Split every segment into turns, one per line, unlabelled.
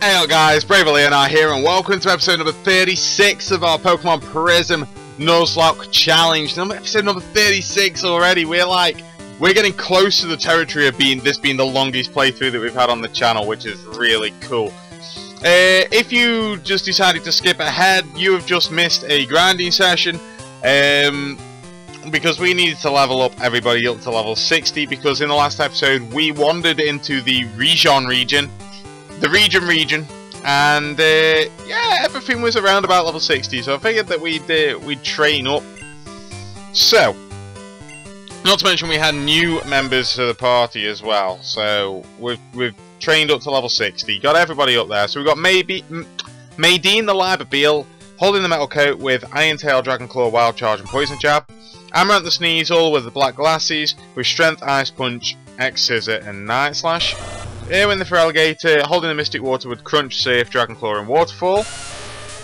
Hey guys, BraverLeonheart here, and welcome to episode number 36 of our Pokemon Prism Nuzlocke challenge. Episode number 36 already. We're getting close to the territory of this being the longest playthrough that we've had on the channel, which is really cool. If you just decided to skip ahead, you have just missed a grinding session. Because we needed to level up everybody up to level 60, because in the last episode we wandered into the region, and yeah, everything was around about level 60, so I figured that we'd train up. So, not to mention we had new members to the party as well, so we've trained up to level 60, got everybody up there. So we've got Maydeen the Libreel, holding the metal coat with Iron Tail, Dragon Claw, Wild Charge and Poison Jab. Amaranth the Sneasel with the black glasses with Strength, Ice Punch, X Scissor and Night Slash. Erwin the Feraligatr holding the Mystic Water with Crunch, Surf, Dragon Claw and Waterfall.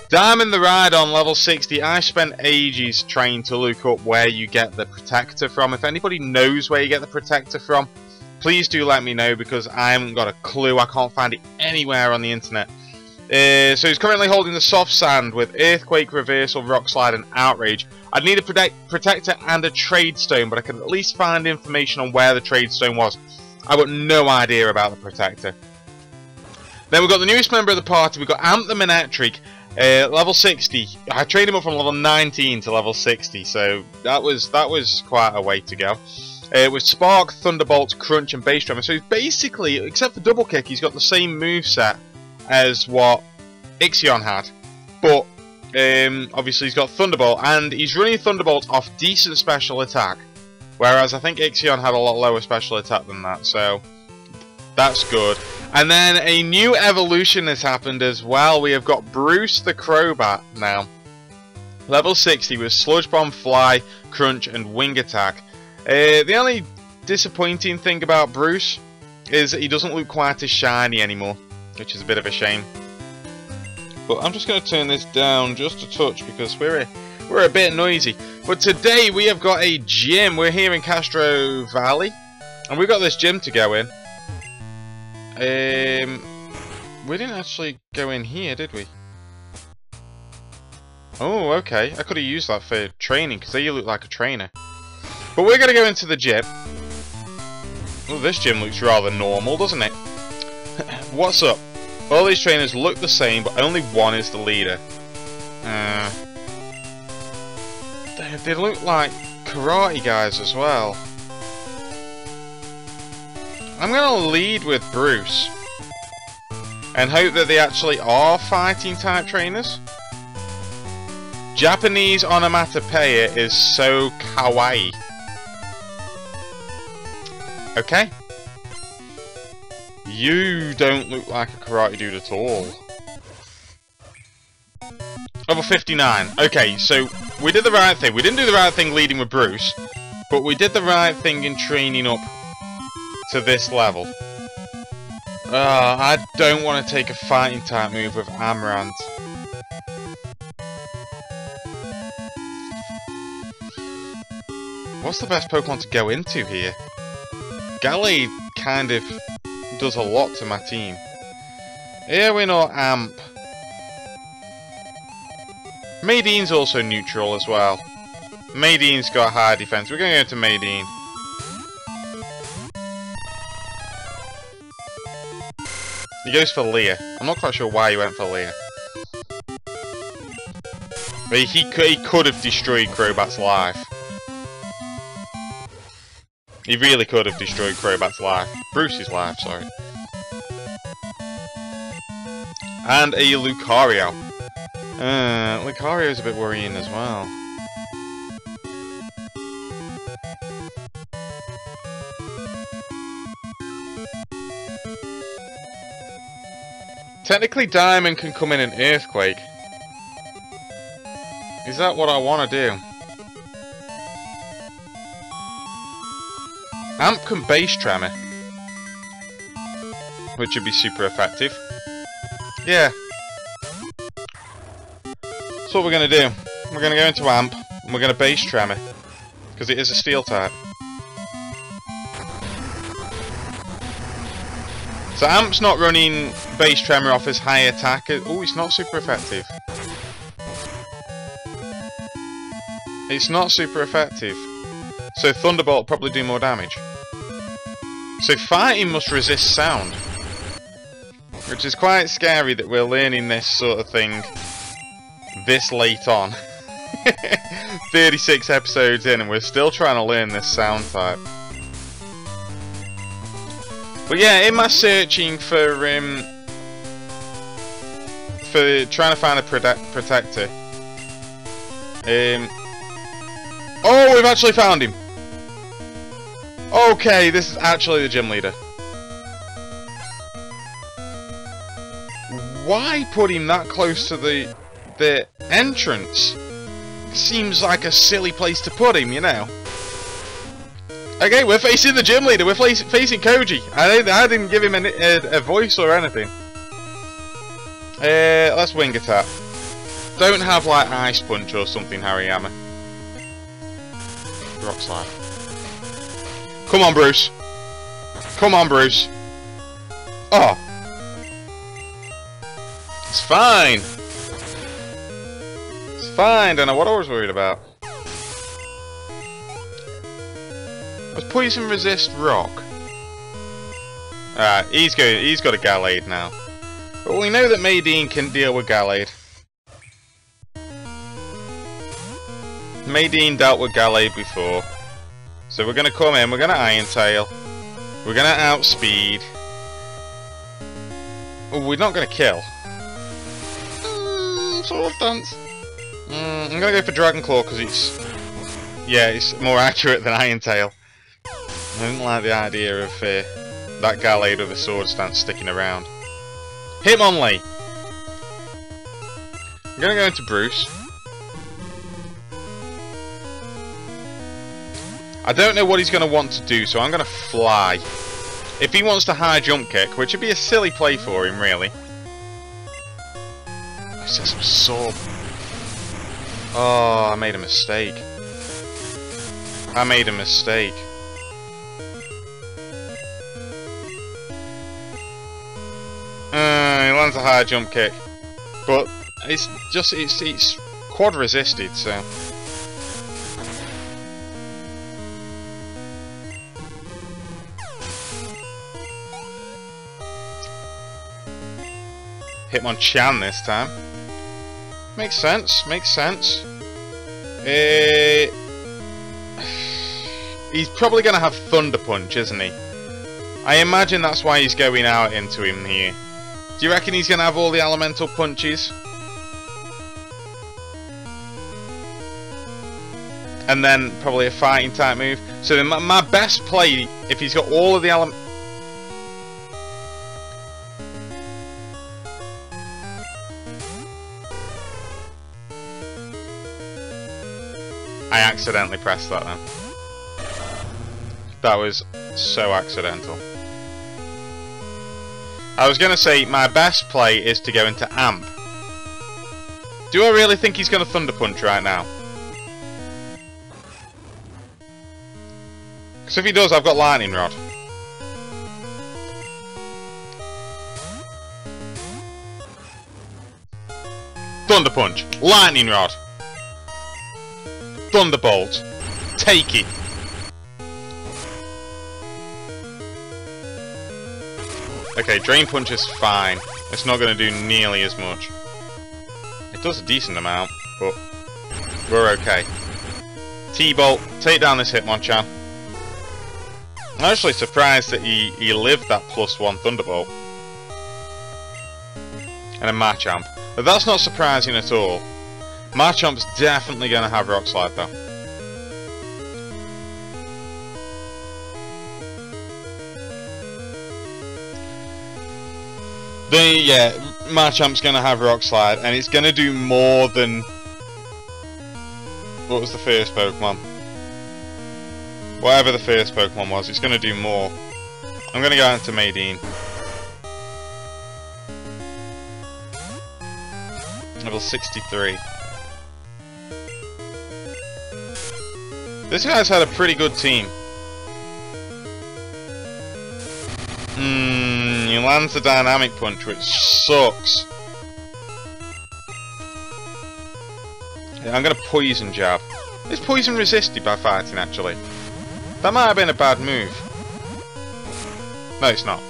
Diamond the Rhydon level 60. I spent ages trying to look up where you get the protector from. If anybody knows where you get the protector from, please do let me know, because I haven't got a clue. I can't find it anywhere on the internet. So he's currently holding the soft sand with Earthquake, Reversal, Rock Slide and Outrage. I'd need a protector and a trade stone, but I can at least find information on where the trade stone was. I've got no idea about the protector. Then we've got the newest member of the party. We've got Amp the Manectric, level 60. I trained him up from level 19 to level 60, so that was quite a way to go. With Spark, Thunderbolt, Crunch and Base Tremor. So he's basically, except for Double Kick, he's got the same moveset as what Ixion had. But obviously he's got Thunderbolt, and he's running Thunderbolt off decent special attack. Whereas I think Ixion had a lot lower special attack than that, so that's good. And then a new evolution has happened as well. We have got Bruce the Crobat now. Level 60 with Sludge Bomb, Fly, Crunch and Wing Attack. The only disappointing thing about Bruce is that he doesn't look quite as shiny anymore, which is a bit of a shame. But I'm just going to turn this down just a touch because we're a bit noisy. But today we have got a gym. We're here in Castro Valley, and we've got this gym to go in. We didn't actually go in here, did we? Oh, okay. I could have used that for training, because you look like a trainer. But we're going to go into the gym. Oh, this gym looks rather normal, doesn't it? What's up? All these trainers look the same, but only one is the leader. They look like karate guys as well. I'm going to lead with Bruce and hope that they actually are fighting type trainers. Japanese onomatopoeia is so kawaii. Okay. You don't look like a karate dude at all. Level 59. Okay, so we did the right thing. We didn't do the right thing leading with Bruce, but we did the right thing in training up to this level. I don't want to take a fighting type move with Amaranth. What's the best Pokemon to go into here? Gallade kind of does a lot to my team. Eowyn or Amp? Maydine's also neutral as well. Maydine's got high defense. We're going to go into Maydine. He goes for Leah. I'm not quite sure why he went for Leah. But he could have destroyed Crobat's life. He really could have destroyed Crobat's life. Bruce's life, sorry. And a Lucario. Lucario's a bit worrying as well. Technically Diamond can come in an Earthquake. Is that what I want to do? Amp can Base Tremor, which would be super effective. Yeah. That's what we're going to do. We're going to go into Amp, and we're going to Base Tremor, because it is a Steel type. So Amp's not running Base Tremor off his high attack. Oh, it's not super effective. It's not super effective. So Thunderbolt will probably do more damage. So fighting must resist sound. Which is quite scary that we're learning this sort of thing this late on. 36 episodes in and we're still trying to learn this sound type. But yeah, in my searching for trying to find a protector. Oh, we've actually found him. Okay, this is actually the gym leader. Why put him that close to the entrance? Seems like a silly place to put him, you know. Okay, we're facing the gym leader. We're facing Koji. I didn't give him a voice or anything. Let's Wing Attack. Don't have like Ice Punch or something, Hariyama. Rock Slide. Come on, Bruce. Come on, Bruce. Oh. It's fine. It's fine. Don't know what I was worried about. Was Poison Resist Rock? Alright, he's got a Gallade now. But we know that Maydeen can deal with Gallade. Maydeen dealt with Gallade before. So we're going to come in, we're going to Iron Tail. We're going to outspeed. Oh, we're not going to kill. Sword Dance. I'm going to go for Dragon Claw because it's... Yeah, it's more accurate than Iron Tail. I didn't like the idea of that Gallade with a Sword Stance sticking around. Hitmonlee! I'm going to go into Bruce. I don't know what he's going to want to do, so I'm going to fly. If he wants to high jump kick, which would be a silly play for him, really. I said some sword. Oh, I made a mistake. I made a mistake. He lands a high jump kick. But it's just, it's quad resisted, so... Hitmonchan this time. Makes sense, makes sense. He's probably going to have Thunder Punch, isn't he? I imagine that's why he's going out into him here. Do you reckon he's going to have all the elemental punches? And then probably a fighting type move. So my best play, if he's got all of the elements... I accidentally pressed that then. That was so accidental. I was going to say my best play is to go into Amp. Do I really think he's going to Thunder Punch right now? Because if he does, I've got Lightning Rod. Thunder Punch. Lightning Rod. Thunderbolt. Take it. Okay, Drain Punch is fine. It's not going to do nearly as much. It does a decent amount, but we're okay. T-Bolt, take down this Hitmonchan. I'm actually surprised that he lived that +1 Thunderbolt. And a Machamp. But that's not surprising at all. Machamp's definitely going to have Rock Slide though. Yeah, Machamp's going to have Rock Slide, and it's going to do more than... What was the first Pokemon? Whatever the first Pokemon was, it's going to do more. I'm going to go into Maydeen. Level 63. This guy's had a pretty good team. He lands the Dynamic Punch, which sucks. Yeah, I'm going to Poison Jab. It's Poison resisted by fighting, actually. That might have been a bad move. No, it's not.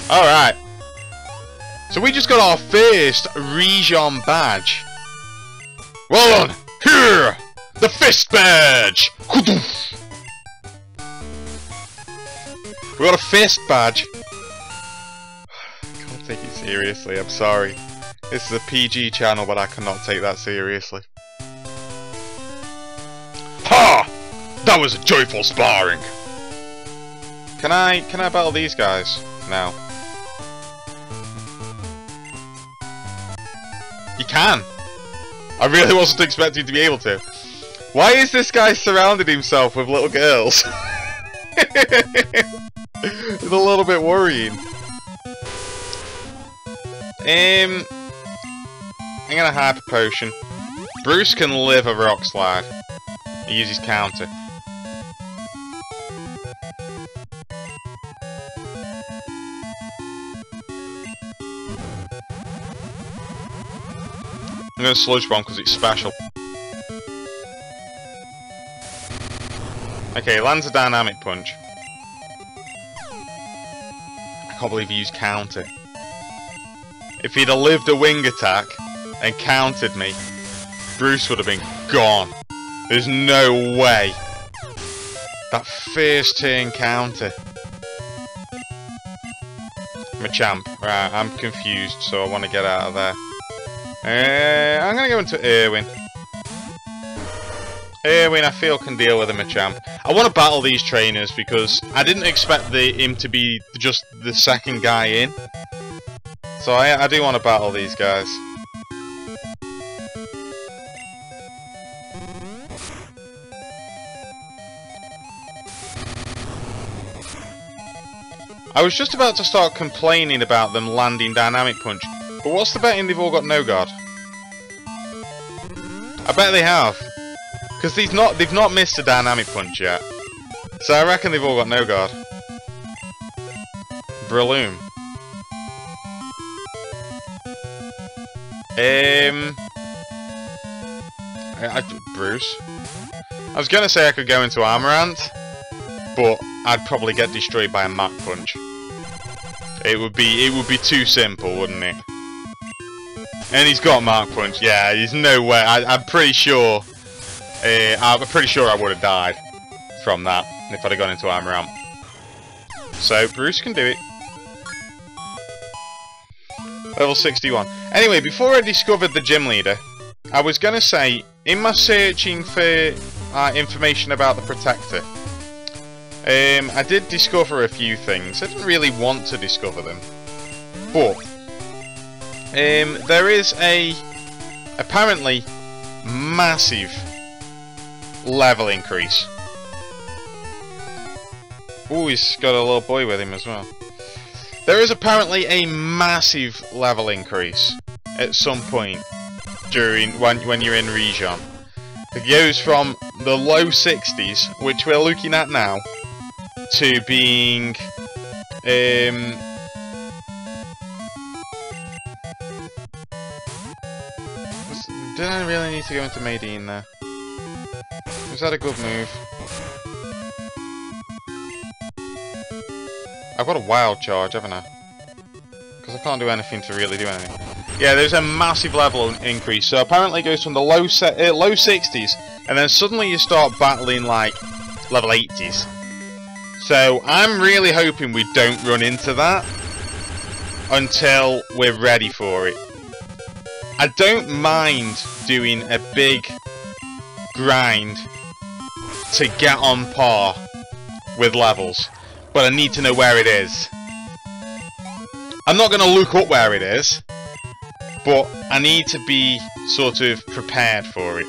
Alright. So we just got our first Region badge. Well done! Here! The Fist Badge! We got a Fist Badge. I can't take it seriously, I'm sorry. This is a PG channel, but I cannot take that seriously. Ha! That was a joyful sparring! Can I battle these guys now? You can! I really wasn't expecting to be able to. Why is this guy surrounded himself with little girls? It's a little bit worrying. I'm gonna Hyper Potion. Bruce can live a Rock Slide. He uses counter. I'm gonna Sludge Bomb because it's special. Okay, lands a Dynamic Punch. I can't believe he used counter. If he'd have lived a Wing Attack and countered me, Bruce would have been gone. There's no way. That first turn counter. Machamp. Right, I'm confused, so I want to get out of there. I'm going to go into Irwin. Irwin, I feel, can deal with a Machamp. I want to battle these trainers because I didn't expect him to be just the second guy in. So I do want to battle these guys. I was just about to start complaining about them landing Dynamic Punch, but what's the betting they've all got no guard? I bet they have, because they've not missed a Dynamic Punch yet, so I reckon they've all got no guard. Breloom. Bruce. I was gonna say I could go into Armorant, but I'd probably get destroyed by a Mach Punch. It would be too simple, wouldn't it? And he's got Mach Punch. Yeah, there's no way. I'm pretty sure. I would have died from that if I'd have gone into Armorant. So Bruce can do it. Level 61. Anyway, before I discovered the gym leader, I was gonna say, in my searching for information about the Protector, I did discover a few things. I didn't really want to discover them, but there is a apparently massive level increase. Oh, he's got a little boy with him as well. There is apparently a massive level increase at some point during when you're in Region. It goes from the low 60s, which we're looking at now, to being did I really need to go into Maydeen there? Was that a good move? I've got a wild charge, haven't I? Because I can't do anything to really do anything. Yeah, there's a massive level increase. So apparently it goes from the low 60s, and then suddenly you start battling like level 80s. So I'm really hoping we don't run into that until we're ready for it. I don't mind doing a big grind to get on par with levels, but I need to know where it is. I'm not going to look up where it is, but I need to be sort of prepared for it.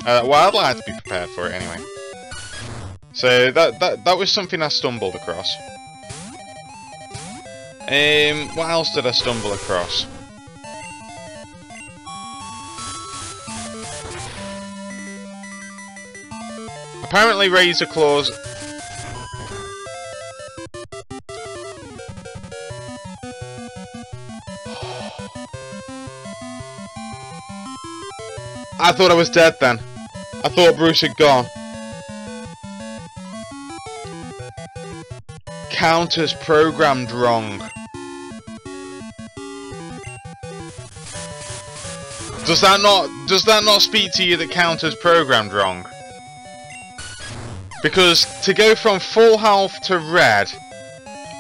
Well, I'd like to be prepared for it anyway. So that was something I stumbled across. What else did I stumble across? Apparently Razor Claws... I thought I was dead then. I thought Bruce had gone. Counters programmed wrong. Does that not speak to you that counters programmed wrong? Because to go from full health to red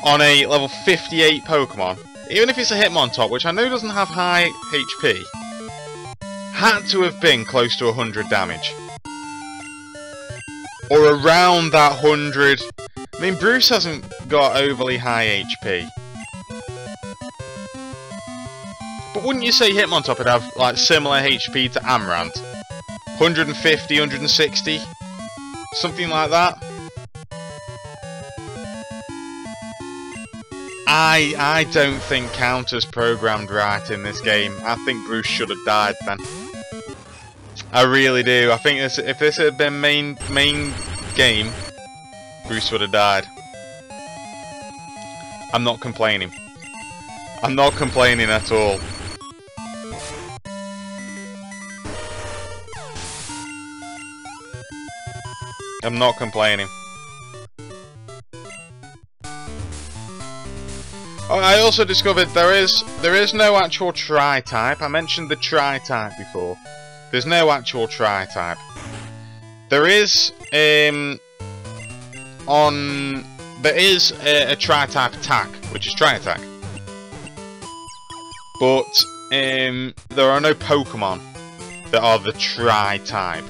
on a level 58 Pokemon, even if it's a Hitmontop, which I know doesn't have high HP, had to have been close to 100 damage. Or around that 100. I mean, Bruce hasn't got overly high HP. But wouldn't you say Hitmontop would have like similar HP to Amaranth? 150, 160? Something like that? I don't think counters programmed right in this game. I think Bruce should have died then. I really do. I think if this had been main game, Bruce would have died. I'm not complaining. I'm not complaining at all. I'm not complaining. Oh, I also discovered there is no actual tri-type. I mentioned the tri-type before. There's no actual tri-type. There is a tri-type attack, which is tri-attack. But there are no Pokemon that are the tri-type.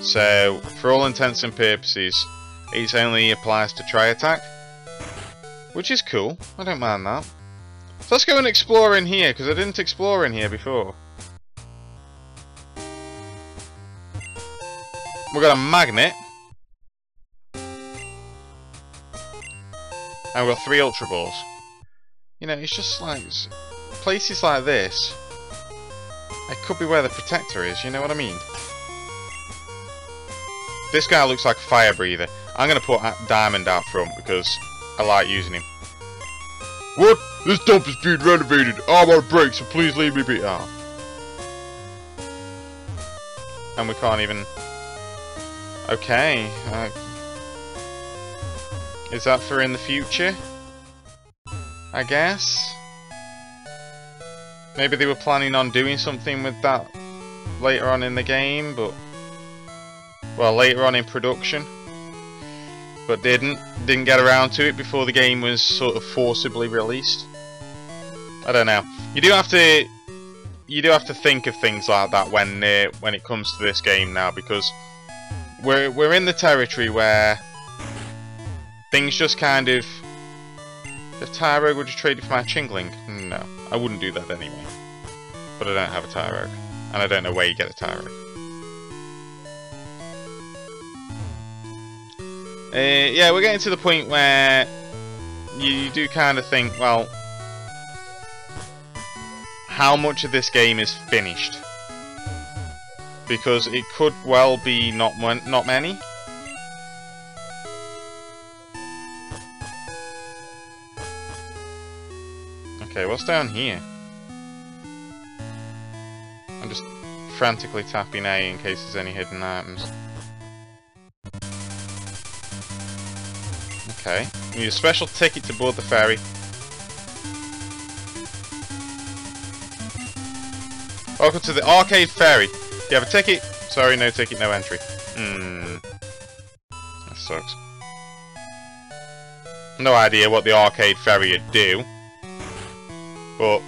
So, for all intents and purposes, it only applies to tri-attack. Which is cool. I don't mind that. So let's go and explore in here, because I didn't explore in here before. We've got a magnet. And we've got 3 Ultra Balls. You know, it's just like... places like this... it could be where the Protector is, you know what I mean? This guy looks like a fire breather. I'm going to put Diamond out front because I like using him. What? This dump is being renovated. I'm on break, so please leave me be. Oh. And we can't even... okay. Is that for in the future? I guess? Maybe they were planning on doing something with that later on in the game, but... well, later on in production. But didn't get around to it before the game was sort of forcibly released. I don't know. You do have to think of things like that when it comes to this game now, because we're in the territory where things just kind of... if Tyrogue would have traded for my Chingling? No, I wouldn't do that anyway. But I don't have a Tyrogue, and I don't know where you get a Tyrogue. Yeah, we're getting to the point where you do kind of think, well, how much of this game is finished? Because it could well be not many. Okay, what's down here? I'm just frantically tapping A in case there's any hidden items. Okay, you need a special ticket to board the ferry. Welcome to the Arcade Ferry. Do you have a ticket? Sorry, no ticket, no entry. That sucks. No idea what the Arcade Ferry would do. But,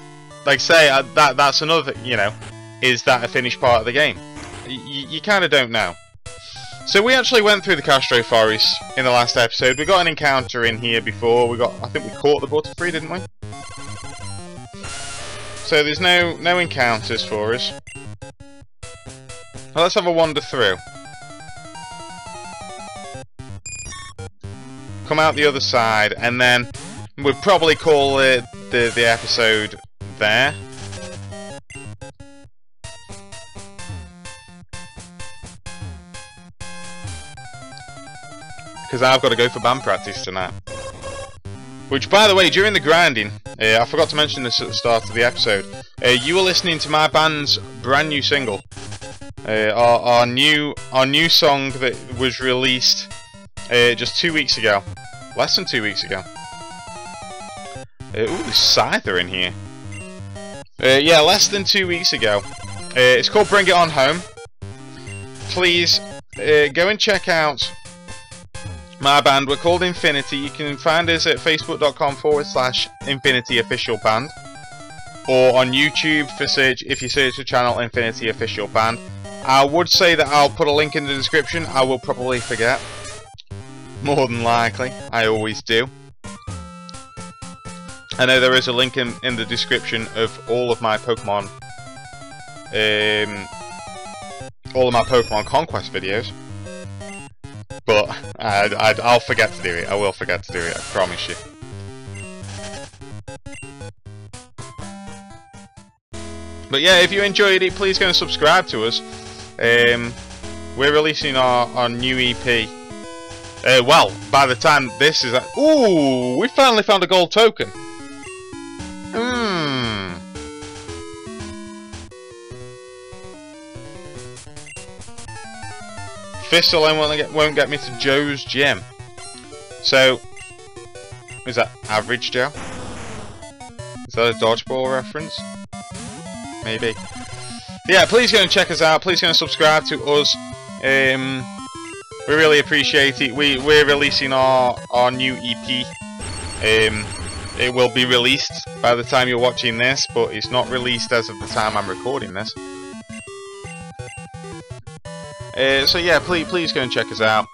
like I say, that's another thing, you know. Is that a finished part of the game? You kind of don't know. So we actually went through the Castro Forest in the last episode. We got an encounter in here before. I think we caught the Butterfree, didn't we? So there's no encounters for us. Well, let's have a wander through. Come out the other side, and then we'd probably call it the episode there. Because I've got to go for band practice tonight. Which, by the way, during the grinding, I forgot to mention this at the start of the episode, you were listening to my band's brand new single. Our new song that was released just 2 weeks ago. Less than 2 weeks ago. Ooh, there's Scyther in here. Yeah, less than 2 weeks ago. It's called Bring It On Home. Please, go and check out my band. We're called Infinity. You can find us at facebook.com/Infinity Official Band, or on YouTube if you search the channel Infinity Official Band. I would say that I'll put a link in the description. I will probably forget. More than likely. I always do. I know there is a link in the description of all of my Pokemon Conquest videos. But I'll forget to do it. I will forget to do it, I promise you. But yeah, if you enjoyed it, please go and subscribe to us. We're releasing our new EP. Well, by the time this is... Ooh, we finally found a gold token. Fist alone won't get me to Joe's gym. So, is that average Joe? Is that a dodgeball reference? Maybe. Yeah, please go and check us out. Please go and subscribe to us. We really appreciate it. We're releasing our new EP. It will be released by the time you're watching this, but it's not released as of the time I'm recording this. So yeah, please go and check us out.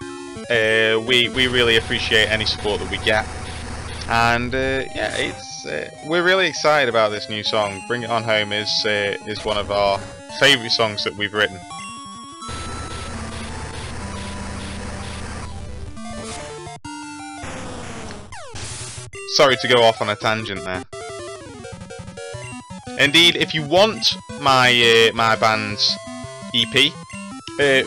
We really appreciate any support that we get, and yeah, we're really excited about this new song. Bring It On Home is one of our favourite songs that we've written. Sorry to go off on a tangent there. Indeed, if you want my my band's EP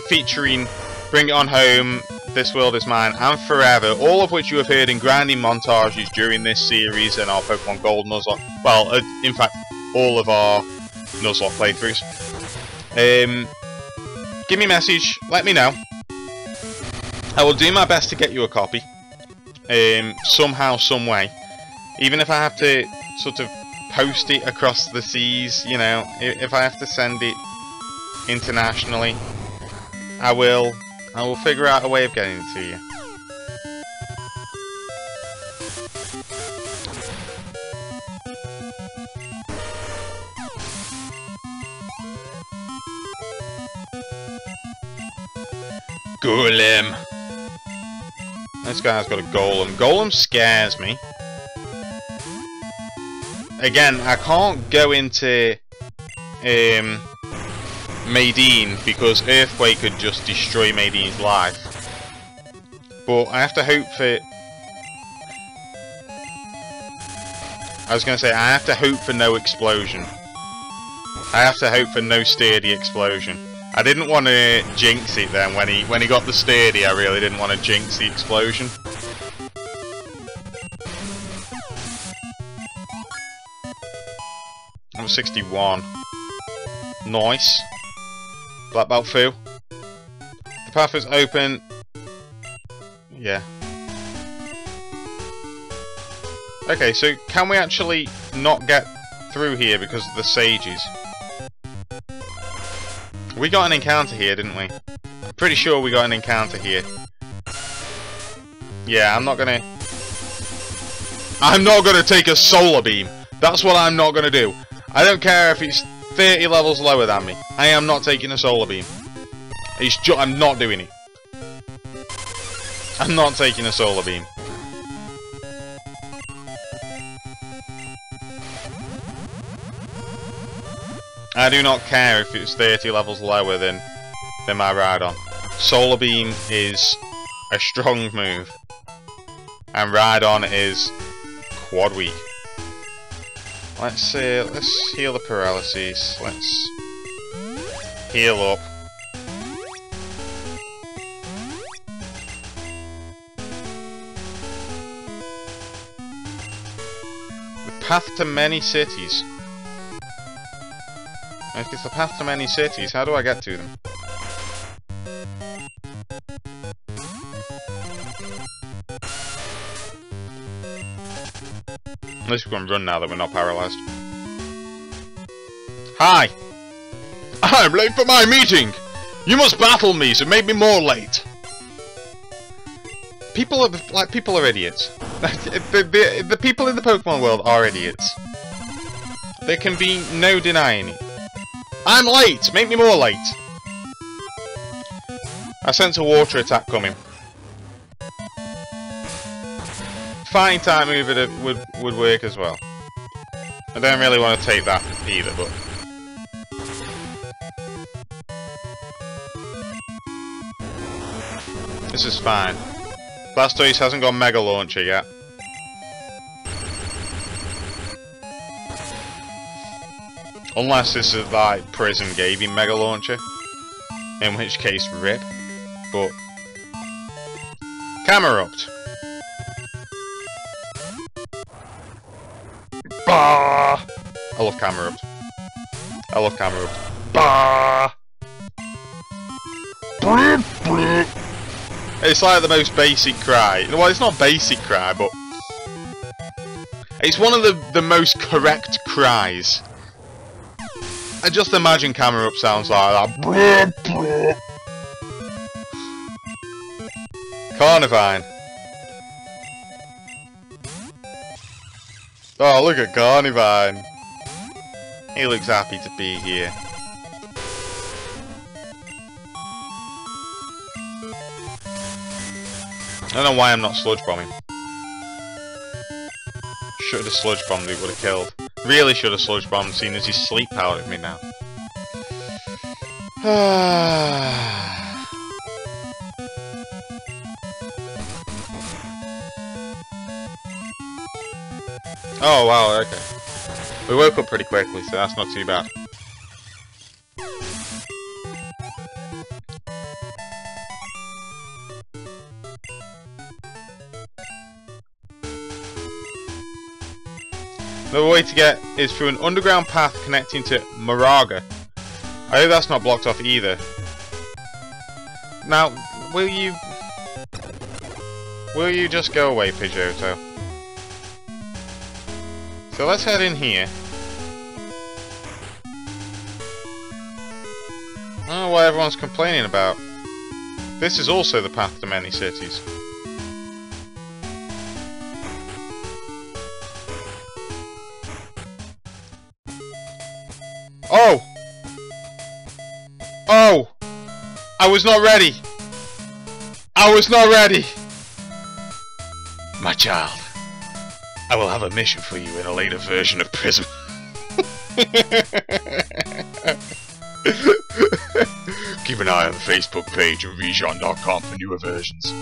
featuring Bring It On Home, This World Is Mine, and Forever, all of which you have heard in grinding montages during this series and our Pokemon Gold Nuzlocke, well, in fact, all of our Nuzlocke playthroughs. Give me a message, let me know. I will do my best to get you a copy, somehow, some way. Even if I have to sort of post it across the seas, you know, if I have to send it internationally, I will figure out a way of getting it to you. Golem. This guy's got a Golem. Golem scares me. Again, I can't go into Maydeen because Earthquake could just destroy Maydeen's life. But I have to hope for... I was going to say, I have to hope for no explosion. I have to hope for no sturdy explosion. I didn't want to jinx it then. When he got the sturdy, I really didn't want to jinx the explosion. I'm 61. Nice. Black Belt Fu. The path is open. Yeah. Okay, so can we actually not get through here because of the sages? We got an encounter here, didn't we? I'm pretty sure we got an encounter here. Yeah, I'm not gonna take a solar beam. That's what I'm not gonna do. I don't care if it's 30 levels lower than me. I am not taking a solar beam. I'm not doing it. I'm not taking a solar beam. I do not care if it's 30 levels lower than my Rhydon. Solar beam is a strong move, and Rhydon is quad weak. Let's heal the paralyses. Let's heal up. The path to many cities. If it's the path to many cities, how do I get to them? At least we can run now that we're not paralysed. Hi! I'm late for my meeting! You must battle me, so make me more late! People are idiots. the people in the Pokemon world are idiots. There can be no denying it. I'm late! Make me more late! I sense a water attack coming. Fine time mover would work as well. I don't really want to take that either, but... This is fine. Blastoise hasn't got Mega Launcher yet. Unless this is like Prism gave him Mega Launcher. In which case, rip. But Camerupt. Bah! I love Camerupt. I love Camerupt. Bah! It's like the most basic cry. Well, it's not basic cry, but it's one of the most correct cries. I just imagine Camerupt sounds like that. Carnivine. Oh, look at Carnivine. He looks happy to be here. I don't know why I'm not sludge bombing. Should have sludge bombed, it would have killed. Really should have sludge bombed, seeing as he's sleep powdered me now. Oh wow, okay. We woke up pretty quickly, so that's not too bad. Another way to get is through an underground path connecting to Moraga. I hope that's not blocked off either. Now, will you just go away, Pidgeotto? So let's head in here. I don't know what everyone's complaining about. This is also the path to many cities. Oh! Oh! I was not ready! I was not ready! My child, I will have a mission for you in a later version of Prism. Keep an eye on the Facebook page of Rejon.com for newer versions.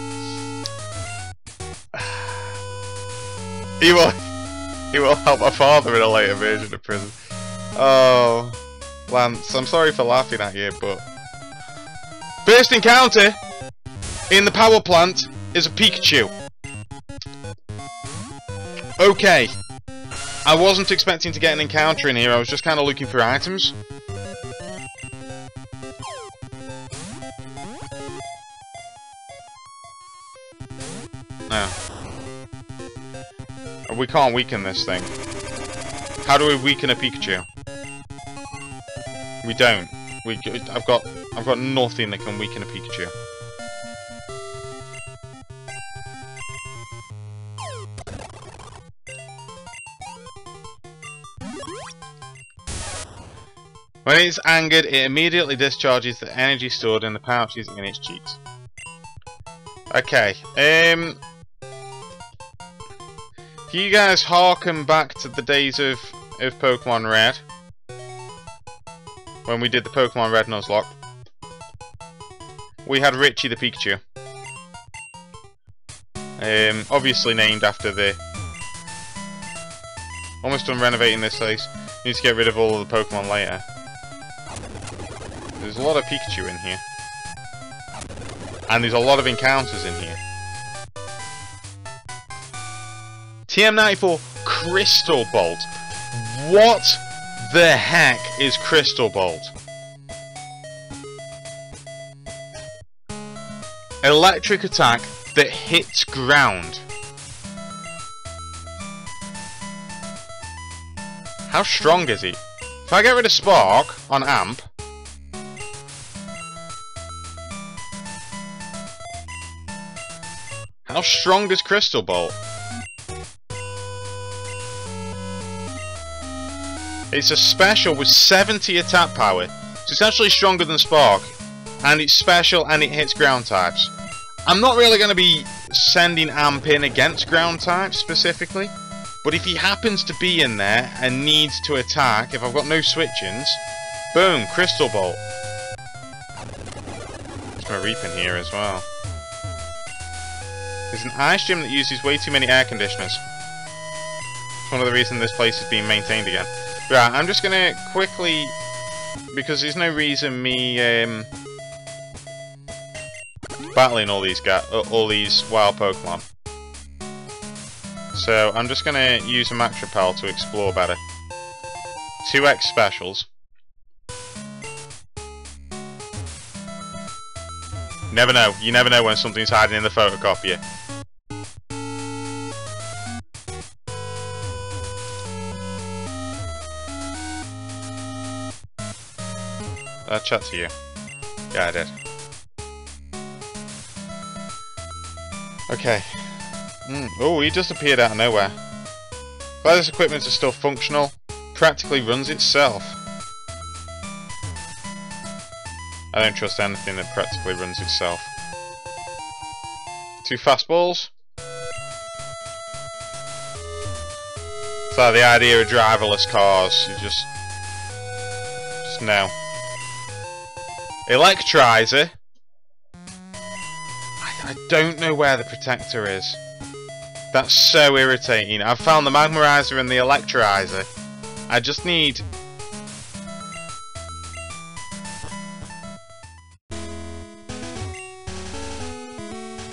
He will help my father in a later version of Prism. Oh, Lance, I'm sorry for laughing at you, but first encounter in the power plant is a Pikachu. Okay, I wasn't expecting to get an encounter in here, I was just kind of looking for items. No. We can't weaken this thing. How do we weaken a Pikachu? We don't. I've got nothing that can weaken a Pikachu. When it's angered, it immediately discharges the energy stored in the pouches in its cheeks. Okay. If you guys harken back to the days of Pokemon Red, when we did the Pokemon Red Nuzlocke, we had Richie the Pikachu. Obviously named after the... Almost done renovating this place. Need to get rid of all of the Pokemon later. There's a lot of Pikachu in here. And there's a lot of encounters in here. TM94 Crystal Bolt. What the heck is Crystal Bolt? Electric attack that hits ground. How strong is it? If I get rid of Spark on Amp, how strong is Crystal Bolt? It's a special with 70 attack power. It's essentially stronger than Spark. And it's special and it hits ground types. I'm not really going to be sending Amp in against ground types specifically. But if he happens to be in there and needs to attack, if I've got no switch-ins, boom, Crystal Bolt. There's my Reap in here as well. There's an ice gym that uses way too many air conditioners. It's one of the reasons this place is being maintained again. Right, I'm just gonna quickly, because there's no reason me battling all these wild Pokemon. So I'm just gonna use a Max Repel to explore better. 2x specials. Never know. You never know when something's hiding in the photocopier. Did I chat to you? Yeah, I did. Okay. Oh, he just appeared out of nowhere. Glad this equipment is still functional. Practically runs itself. I don't trust anything that practically runs itself. 2 fastballs. So the idea of driverless cars, you just no. Electrizer. I don't know where the protector is. That's so irritating. I've found the Magmarizer and the Electrizer. I just need...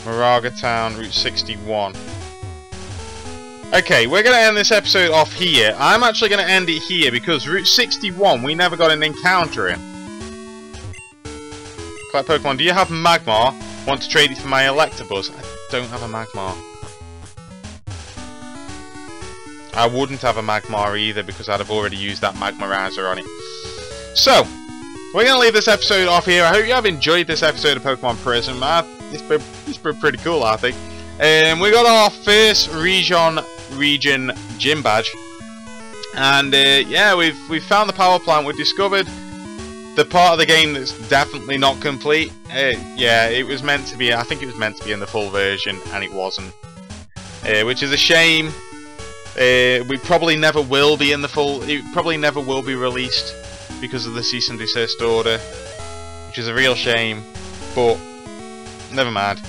Moraga Town, Route 61. Okay, we're going to end this episode off here. I'm actually going to end it here because Route 61 we never got an encounter in. Collect Pokemon. Do you have Magmar? Want to trade it for my Electabuzz? I don't have a Magmar. I wouldn't have a Magmar either because I'd have already used that Magmarizer on it. So, we're going to leave this episode off here. I hope you have enjoyed this episode of Pokemon Prism. It's been pretty cool, I think. We got our first region gym badge. And yeah, we've found the power plant. We've discovered the part of the game that's definitely not complete. Yeah, it was meant to be. I think it was meant to be in the full version, and it wasn't, which is a shame. We probably never will be in the full. It probably never will be released because of the cease and desist order, which is a real shame. But never mind.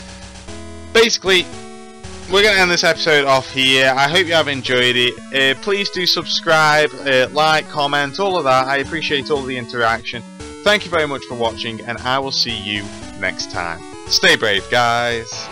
Basically, we're going to end this episode off here. I hope you have enjoyed it. Please do subscribe, like, comment, all of that. I appreciate all the interaction. Thank you very much for watching, and I will see you next time. Stay brave, guys.